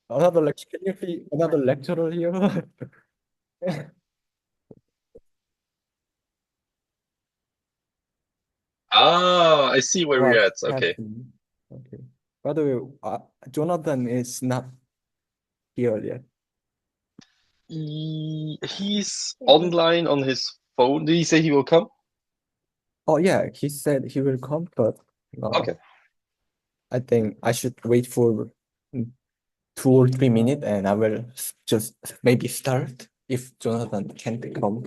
Another lecture. Can you see another lecturer here? Ah, I see where we're What at. Okay. happened? Okay. By the way, Jonathan is not here yet. He's online on his phone. Did he say he will come? Oh yeah, he said he will come, but uh, Okay. I think I should wait for 2 or 3 minutes, and I will just maybe start if Jonathan can't come.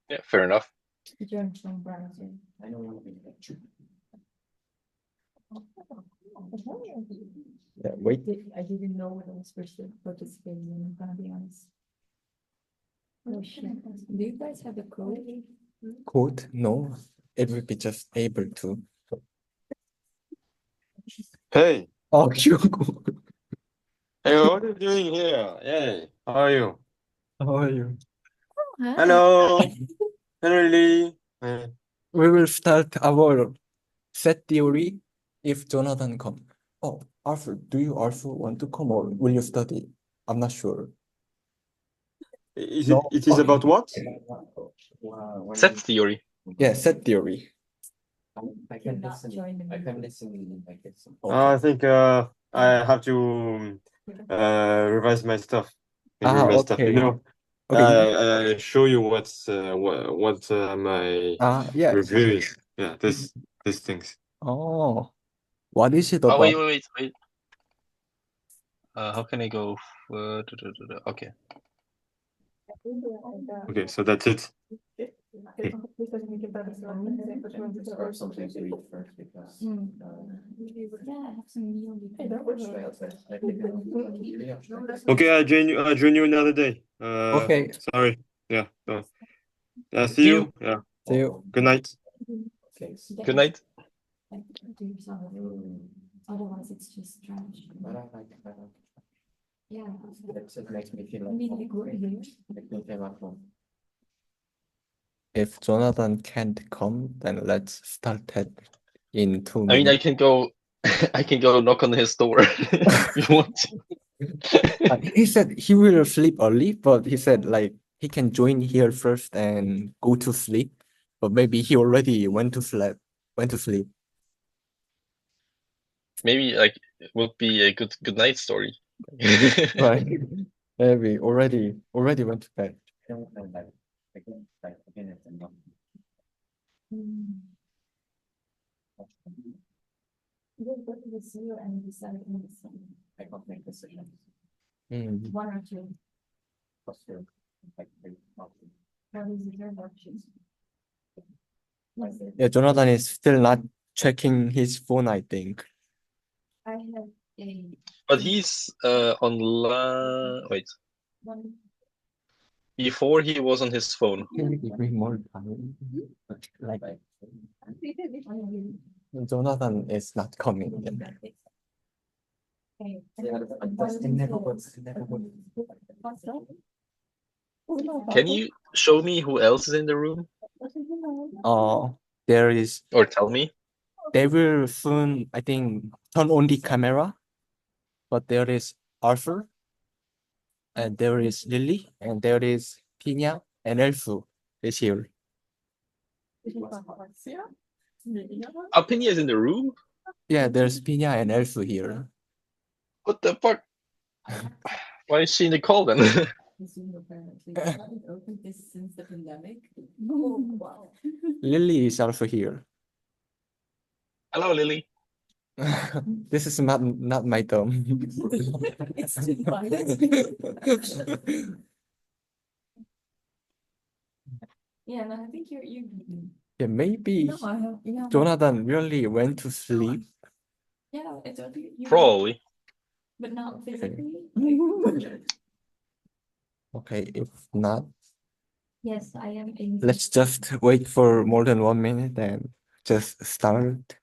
Yeah, fair enough. Yeah, wait. I didn't know what I was supposed to participate in, I'm gonna be honest. Oh shit. Do you guys have a code? Code? No, it will be just able to. Hey, Oh, Hugo, hey, what are you doing here? Hey, how are you? how are you? Hi. Hello, hello, Lili. Hey. We will start our set theory if Jonathan comes. Oh, Arthur, do you also want to come or will you study? I'm not sure. Is No. it is Okay. about what? Set theory. Yeah, set theory. I can join the meeting. I Okay. think I have to revise my stuff. Review my stuff. Okay. Okay. I show you what my Yeah. reviewing. Yeah, these things. Oh, what is it Oh, about? wait. How can I go? Okay. Okay, so that's it. Okay. Okay, I join you another day. Okay. Sorry. Yeah. See See you. you. Yeah. See you. Good night. Good night. Otherwise, it's just trash. Yeah. It makes me feel Really good. If Jonathan can't come, then let's start it in two I mean, I minutes. can go. I can go knock on his door if you want to. He said he will sleep early, but he said like he can join here first and go to sleep. But maybe he already went to sleep. Went to sleep. Maybe like it would be a good night story. Right. Maybe already went to bed. You go to the zero and decide on the same. I can't make decisions. One or two. What is the third option? Yeah, Jonathan is still not checking his phone, I think. I have a But he's online. Wait, one. before he was on his phone. Can you give me more time? Like Jonathan is not coming yet. Can you show me who else is in the room There is or tell me? they will soon, I think, turn on the camera, but there is Arthur, and there is Lili, and there is Pinja, and Eltsu is here. Pinja is in the room? Yeah, there's Pinja and Eltsu here. What the fuck? Why is she in the call then? Opened this since the pandemic. Wow. Lili is also here. Hello, Lili. This is not my term. It's too biased. Yeah, no, I think you're Yeah, maybe no, I have, yeah. Jonathan really went to sleep. Yeah, it's okay. Probably. But not physically. Okay, if not, Yes, I am in. let's just wait for more than 1 minute and just start.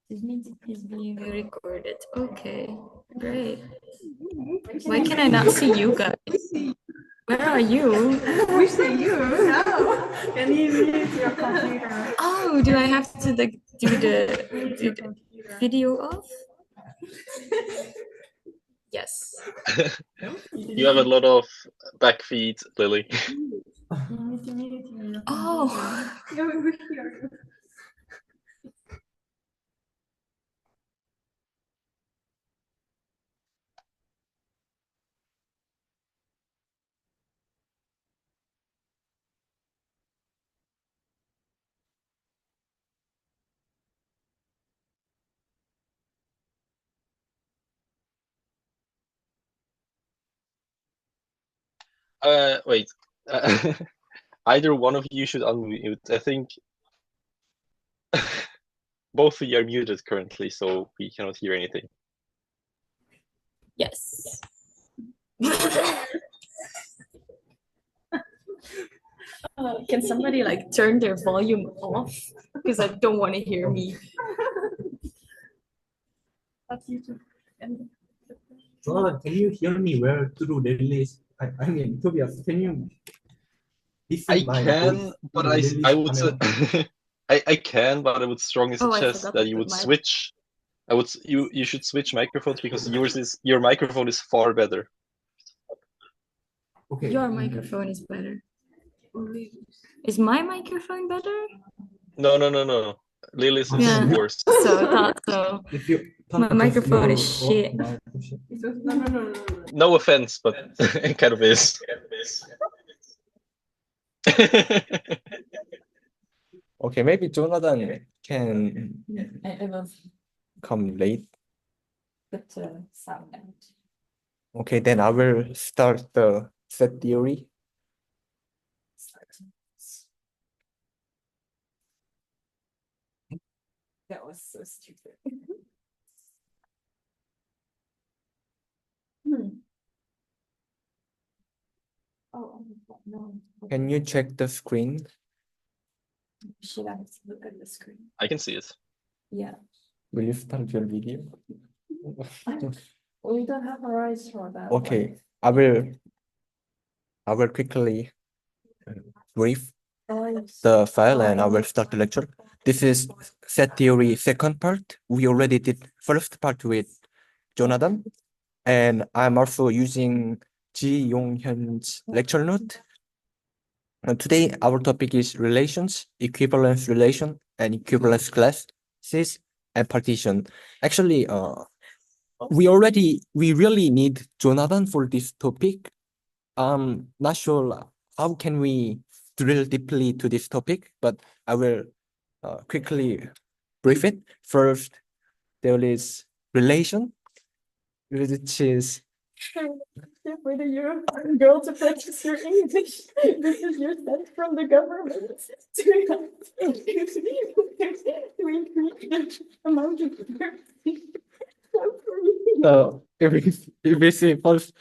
This means it is being recorded. Okay, great. Why can I not see you guys? Where are you? We see you. No. Can you use your computer? Oh, do I have to like do the video off? Yes. You have a lot of back feet, Lily. Oh. Wait. Either one of you should unmute. I think both of you are muted currently, so we cannot hear anything. Yes. Can somebody like turn their volume off? Because I don't want to hear me. Jonathan, can you hear me well through the release? I mean, Tobias, can you I listen my can, voice but through the I release would camera? I can, but I would strongly Oh, I suggest forgot that to you put would my- switch. You should switch microphones because your microphone is far better. Okay. Your microphone is better. Is my microphone better? No. Lily's is Yeah. worse. So I thought so. If you My microphone is shit. No offense, but it kind of is. Okay, maybe Jonathan can I will come late. put the sound out. Okay, then I will start the set theory. That was so stupid. Oh, no. Can you check the screen? Should I look at the screen? I can see it. Yeah. Will you start your video? We don't have our eyes for that. Okay, I will quickly brief the file and I will start the lecture. This is set theory second part. We already did first part with Jonathan, and I'm also using Ji Yonghyun's lecture note. And today our topic is relations, equivalence relation, and equivalence classes and partition. Actually, we really need Jonathan for this topic. I'm not sure how can we drill deeply to this topic, but I will quickly brief it. First, there is relation, which is Whether you're a girl to practice your English, this is your sent from the government to increase the amount of if we see first,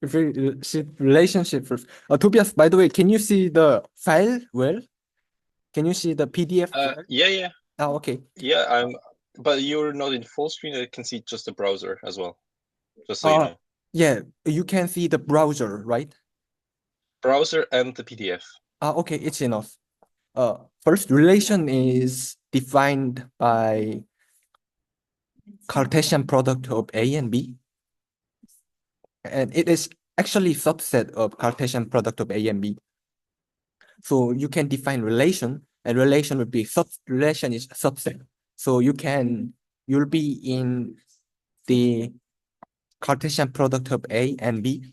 if we see relationship first. Tobias, by the way, can you see the file well? Can you see the PDF file? Yeah. Oh, okay. Yeah, but you're not in full screen. I can see just the browser as well. Just so you know. Yeah, you can see the browser, right? Browser and the PDF. Okay, it's enough. First, relation is defined by Cartesian product of A and B. And it is actually subset of Cartesian product of A and B. So you can define relation, and relation would be relation is subset. So you'll be in the Cartesian product of A and B.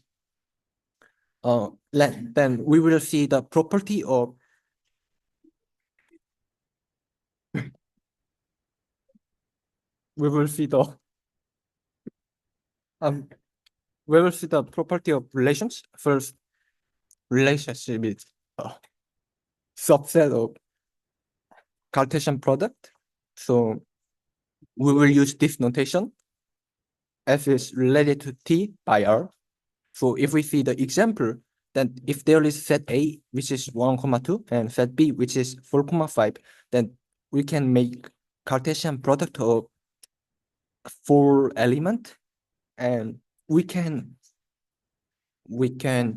Then we will see the property of we will see the property of relations. First, relationship is subset of Cartesian product. So we will use this notation as is related to T by R. So if we see the example, then if there is set A, which is 1, 2, and set B, which is 4, 5, then we can make Cartesian product of 4 element, and we can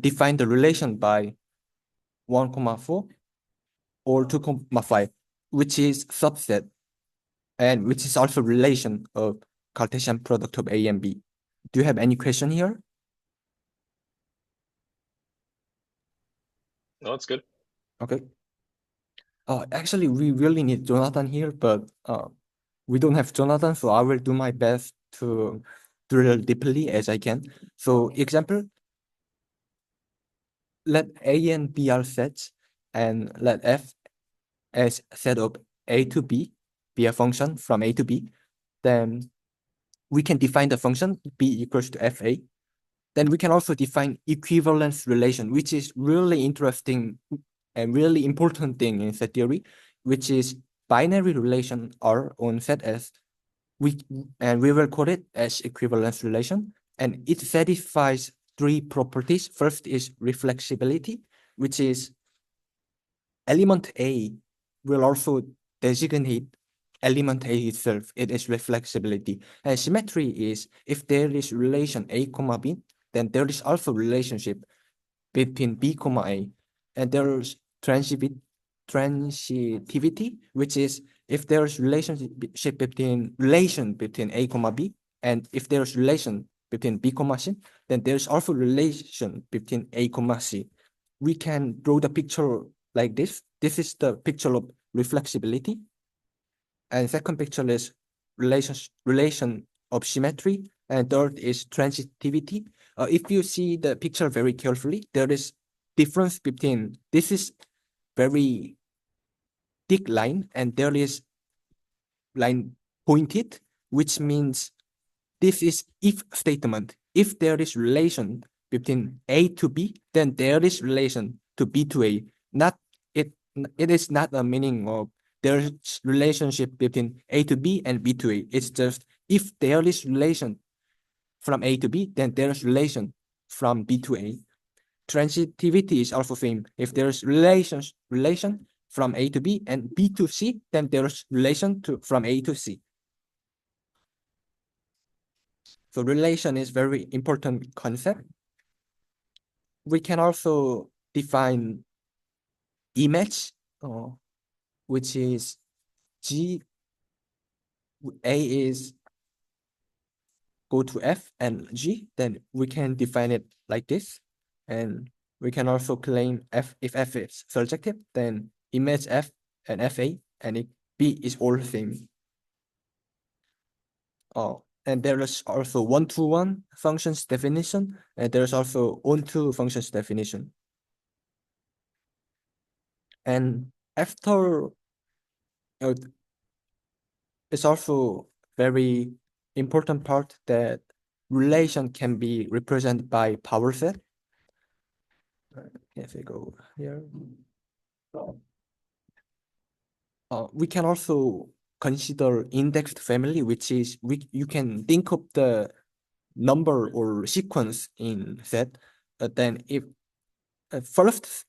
define the relation by 1, 4 or 2, 5, which is subset and which is also relation of Cartesian product of A and B. Do you have any question here? No, it's good. Okay. Actually, we really need Jonathan here, but we don't have Jonathan, so I will do my best to drill deeply as I can. So, example, let A and B are sets, and let F as set of A to B be a function from A to B. Then we can define the function B equals to FA. Then we can also define equivalence relation, which is really interesting and really important thing in set theory, which is binary relation R on set S. We will call it as equivalence relation, and it satisfies three properties. First is reflexibility, which is element A will also designate element A itself. It is reflexibility. And symmetry is if there is relation A comma B, then there is also relationship between B comma A. And there is transitivity, which is if there is relation between A comma B, and if there is relation between B comma C, then there is also relation between A comma C. We can draw the picture like this. This is the picture of reflexibility. And second picture is relation of symmetry. And third is transitivity. If you see the picture very carefully, there is difference between, this is very thick line, and there is line pointed, which means this is if statement. If there is relation between A to B, then there is relation to B to A. It is not a meaning of there's relationship between A to B and B to A. It's just if there is relation from A to B, then there is relation from B to A. Transitivity is also same. If there is relation from A to B and B to C, then there is relation from A to C. So relation is very important concept. We can also define image, which is G, A is go to F and G, then we can define it like this. And we can also claim F, if F is surjective, then image F and FA, and if B is all same. And there is also one-to-one functions definition, and there's also on-to functions definition. And after, it's also very important part that relation can be represented by power set. If we go here, we can also consider indexed family, which is you can think of the number or sequence in set. Then if first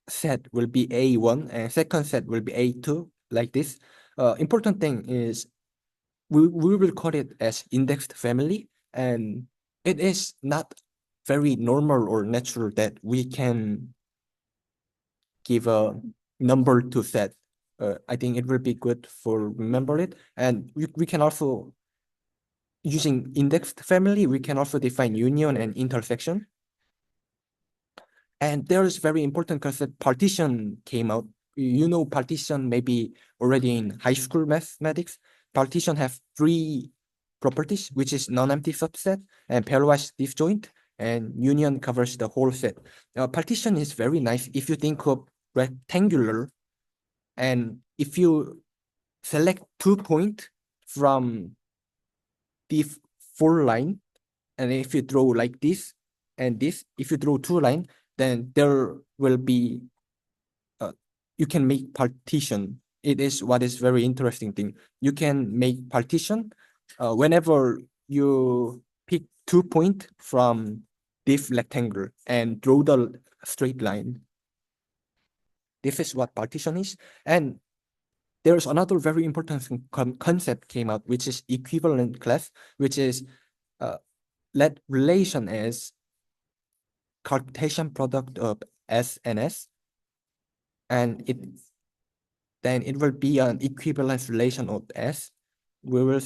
set will be A1 and second set will be A2, like this. Important thing is we will call it as indexed family, and it is not very normal or natural that we can give a number to set. I think it will be good for remember it. And we can also, using indexed family, we can also define union and intersection. And there is very important concept, partition came out. You know partition maybe already in high school mathematics. Partition have three properties, which is non-empty subset and pairwise disjoint, and union covers the whole set. Partition is very nice if you think of rectangular, and if you select 2 points from the 4 line, and if you draw like this and this, if you draw 2 lines, then there will be, you can make partition. It is what is very interesting thing. You can make partition whenever you pick 2 points from this rectangle and draw the straight line. This is what partition is. And there's another very important concept came out, which is equivalent class, which is let relation as Cartesian product of S and S, and then it will be an equivalence relation of S. We will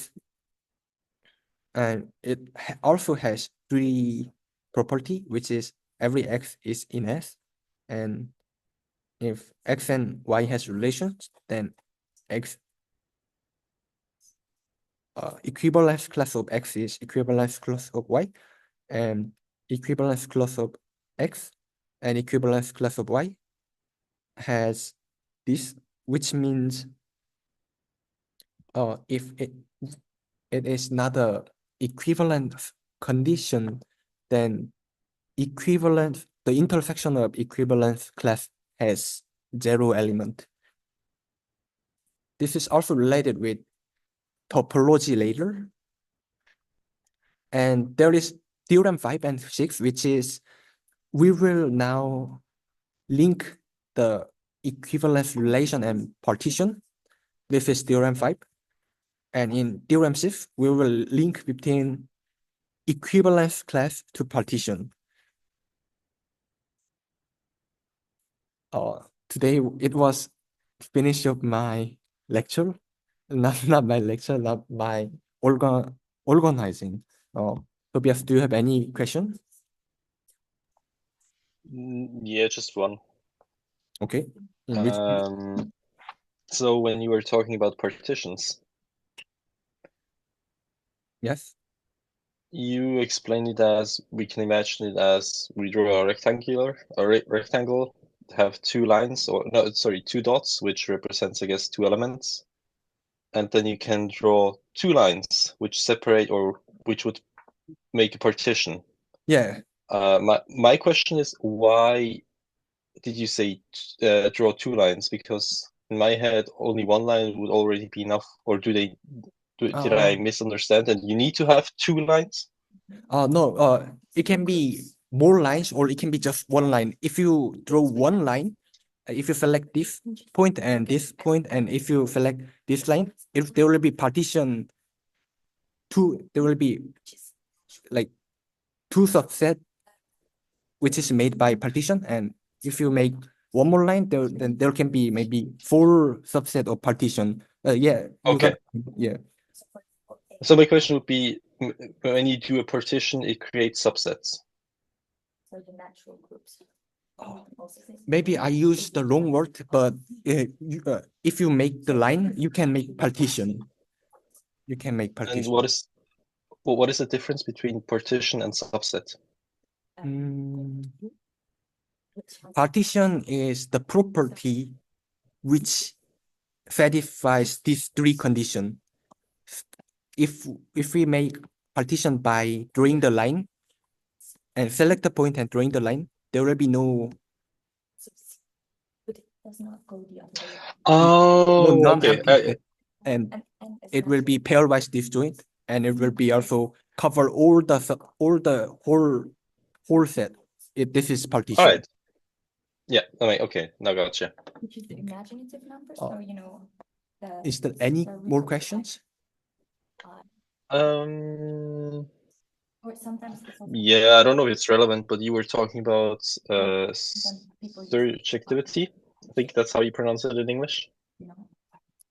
and it also has three property, which is every x is in S, and if x and y has relations, then x equivalence class of x is equivalence class of y, and equivalence class of x and equivalence class of y has this, which means if it is not a equivalent condition, then the intersection of equivalence class has 0 element. This is also related with topology later. And there is theorem 5 and 6, which is we will now link the equivalence relation and partition. This is theorem 5. And in theorem 6, we will link between equivalence class to partition. Today it was finish of my lecture, not my lecture, not my organizing. Tobias, do you have any question? Yeah, just one. Okay. In which So when you were talking about partitions, yes, you explained it as we can imagine it as we draw a rectangle, have two lines, or no, sorry, two dots, which represents, I guess, two elements, and then you can draw two lines which separate or which would make a partition. yeah. My question is, why did you say draw two lines? Because in my head, only one line would already be enough, or did I misunderstand? And you need to have two lines? No, it can be more lines or it can be just one line. If you draw one line, if you select this point and this point, and if you select this line, if there will be partition there will be like two subset which is made by partition, and if you make one more line, then there can be maybe 4 subset of partition. Yeah. Okay. Yeah. So my question would be, when you do a partition, it creates subsets. So the natural groups. Maybe I used the wrong word, but if you make the line, you can make partition. You can make partition. And what is the difference between partition and subset? Partition is the property which satisfies these 3 conditions. If we make partition by drawing the line and select the point and drawing the line, there will be no. But it does not go the other way. Oh, okay. And it will be pairwise disjoint, and it will be also cover all the whole set. This is partition. All right. Yeah. Okay. Now gotcha. Which is the imaginative numbers, or Is there any more questions? Or sometimes yeah, I don't know if it's relevant, but you were talking about search activity. I think that's how you pronounce it in English.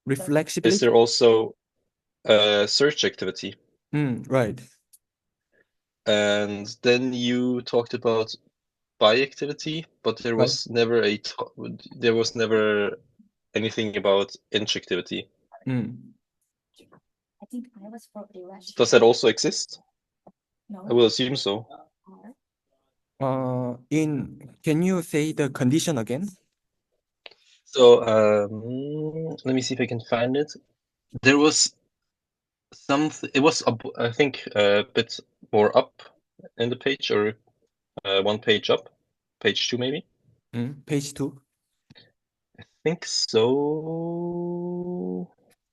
Reflexibility. Is there also search activity? Right. And then you talked about bi-activity, but there was never anything about inch-activity. I think I was for irrational. Does that also exist? No. I will assume so. Can you say the condition again? So let me see if I can find it. There was something. It was I think a bit more up in the page, or one page up, page 2 maybe. Page 2. I think so,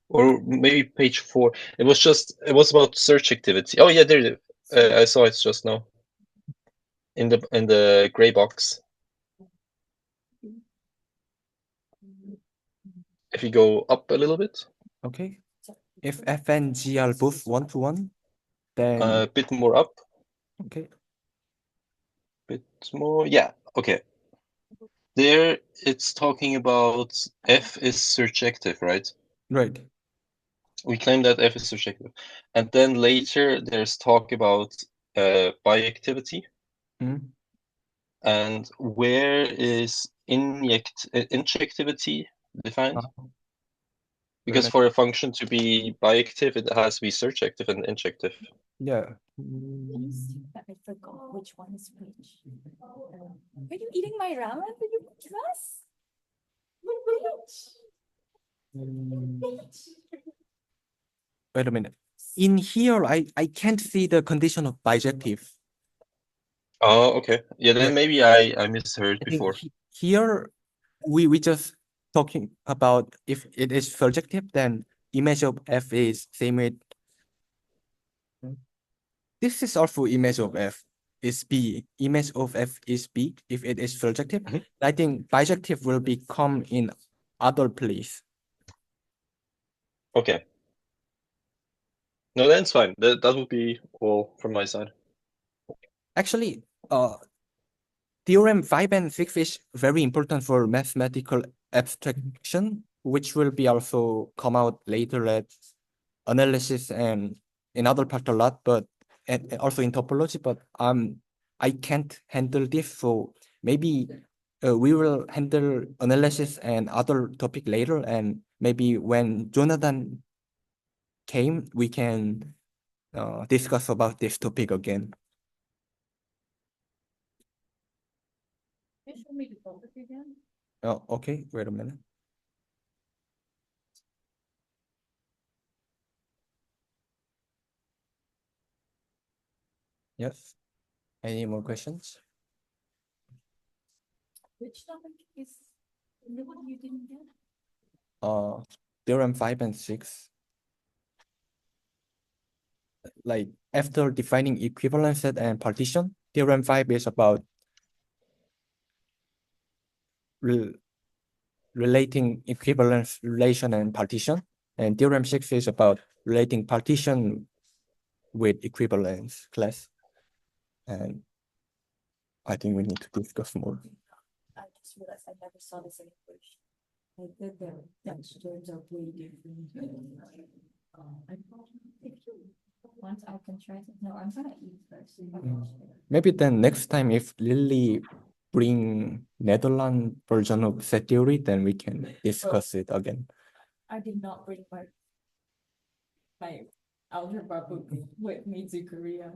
or maybe page 4. It was about search activity. Oh yeah, there. I saw it just now. In the gray box. If you go up a little bit. Okay. If F and G are both 1-to-1, then a bit more up. Okay. Bit more. Yeah. Okay. There, it's talking about F is surjective, right? Right. We claim that F is surjective. And then later there's talk about bijectivity. Mm. And where is injectivity defined? Because for a function to be bijective, it has to be surjective and injective. Yeah. I forgot which one is which. Are you eating my ramen? Did you dress? Wait a minute. In here, I can't see the condition of bijective. Oh, okay. Yeah, then Yeah. maybe I misheard I think before. here we just talking about if it is surjective, then image of F is same with. This is also image of F is B. Image of F is B if it is surjective. Mhm. I think bijective will become in other place. Okay. No, that's fine. That would be all from my side. Actually, theorem 5 and 6 is very important for mathematical abstraction, which will be also come out later at analysis and in other part a lot, but and also in topology, but I can't handle this, so maybe we will handle analysis and other topic later, and maybe when Jonathan came, we can discuss about this topic again. Can you show me the topic again? Oh, okay, wait a minute. Yes. Any more questions? Which topic is the one you didn't get? Theorem 5 and 6. Like after defining equivalence set and partition, theorem 5 is about relating equivalence relation and partition, and theorem 6 is about relating partition with equivalence class. And I think we need to discuss more. I just realized I never saw this in English. I did the textures are way different. I if you want, I can try to. No, I'm gonna eat first. Maybe then next time if Lili bring Netherlands version of set theory, then we can discuss it again. I did not bring my algebra book with me to Korea.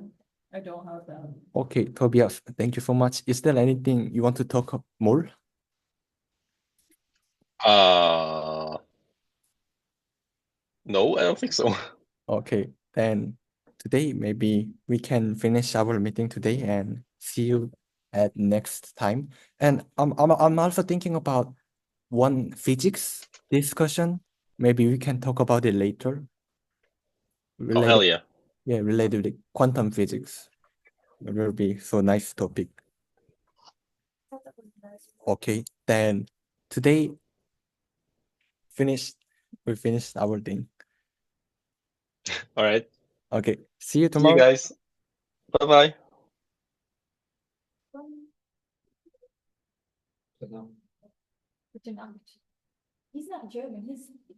I don't have that. Okay, Tobias, thank you so much. Is there anything you want to talk more? No, I don't think so. Okay, then today maybe we can finish our meeting today and see you at next time. And I'm also thinking about one physics discussion. Maybe we can talk about it later. Oh, hell yeah. Yeah, related to quantum physics. It will be so nice topic. Okay, then today we finished our thing. All right. Okay, see you See tomorrow. you guys. Bye-bye. He's not German, he's